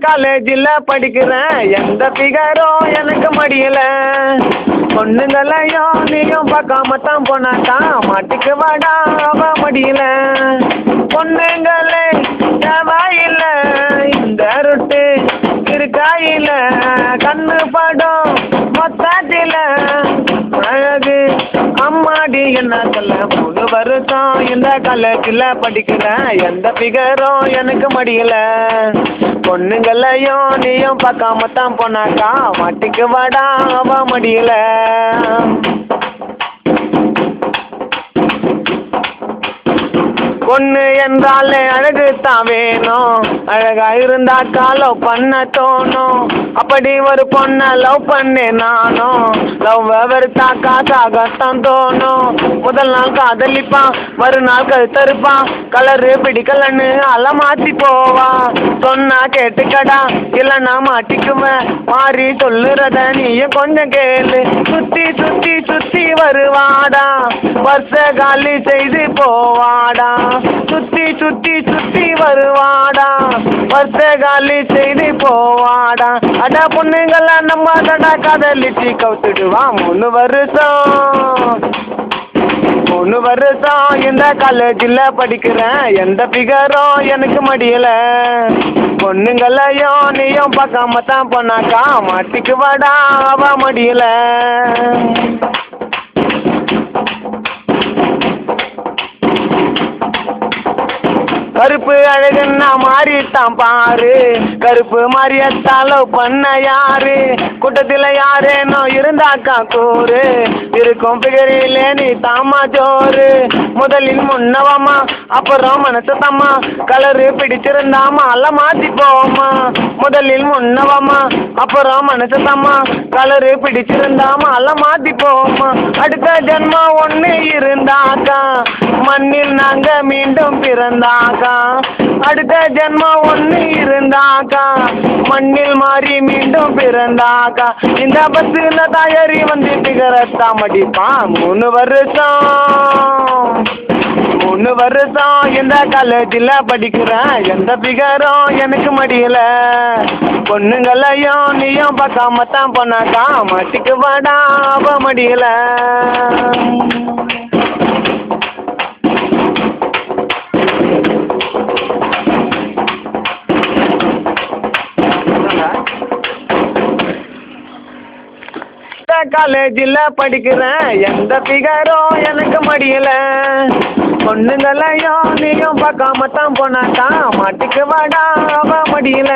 காலேஜில் படிக்கிறேன், எந்த ஃபிகரும் எனக்கு மடியல. பொண்ணுங்களையும் நீயும் பார்க்காம தான் போனாக்கா மாட்டிக்கு வாடா அவ மடியல. பொண்ணுங்களே தேவையில்ல இந்த ரொட்டு இருக்காயில, கண்ணு படம் மொத்தத்தில அழகு அம்மாடி என்ன சொல்ல. 3 வருஷம் இந்த காலேஜில் படிக்கிறேன், எந்த ஃபிகரும் எனக்கு மடியல. பொண்ணுங்களையும் நீயும் பார்க்காம தான் போனாக்கா மாட்டிக்கு வாடா அவ மடியல. பொண்ணு என்றாலே அழகு தான் வேணும், அழகா இருந்தாக்கா லவ் பண்ண தோணும். அப்படி ஒரு பொண்ணை லவ் பண்ணே நானும், லவ் வெறுத்தாக்கா சாகத்தான் தோணும். முதல் நாள் காதலிப்பான், மறுநாள் கழுத்தறுப்பான், கலரு பிடிக்கலன்னு அலமாத்தி போவான். சொன்னா கேட்டுக்கடா இல்லைன்னா மாட்டிக்குவேன், மாறி சொல்லுறத நீயும் கொஞ்சம் கேளு. சுத்தி சுத்தி சுத்தி வருவாடா, வருஷ காலி செய்து போவாடா. சுத்தி சுத்தி சுத்தி வருவாடா, வருஷ காலி செய்து போவாடா. அட பொண்ணுங்கள நம்ம தடா காதலிச்சு கவுத்துடுவான். 3 வருஷம் இந்த காலேஜில் படிக்கிறேன், எந்த ஃபிகரும் எனக்கு மடியல. பொண்ணுங்களையும் நீயும் பார்க்காம தான் போனாக்கா மாட்டிக்கு வாடா அவ மடியல. கருப்பு அழகுன்னா மாறிட்டான் பாரு, கருப்பு மாறியத்தான் லவ் பண்ண யாரு. கூட்டத்தில் யாரேனோ இருந்தாக்கா கூறு, இருக்கும் பிகரிலே நீ தாமா ஜோறு. முதலில் முன்னவம்மா அப்புறம் மனசு தம்மா, கலரு பிடிச்சிருந்தாமா அல்ல மாத்தி போமா. முதலில் முன்னவம்மா அப்புறம் மனசு தம்மா, கலரு பிடிச்சிருந்தாமா அல்ல மாத்தி போமா. அடுத்த ஜென்மம் ஒன்று இருந்தாக்கா மண்ணில் நாங்க மீண்டும் பிறந்தாக்கா. அடுத்த ஜென்மம் ஒன்று இருந்தாக்கா மண்ணில் மாறி மீண்டும் பிறந்தாக்கா. இந்த பஸ்ஸில் தயாரி வந்து பிகரத்தான் மடிப்பான். 3 வருஷம் இந்த காலேஜில் படிக்கிறேன், எந்த பிகரும் எனக்கு மடியல. பொண்ணுங்களையும் நீயும் பார்க்காம தான் போனாக்கா மாட்டிக்கு வாடா அவ மடியல. காலேஜில் படிக்கிறேன், எந்த ஃபிகரும் எனக்கு மடியல. பொண்ணுங்களையும் நீயும் பார்க்காம தான் போனாக்கா மாட்டிக்கு வாடா அவ மடியல.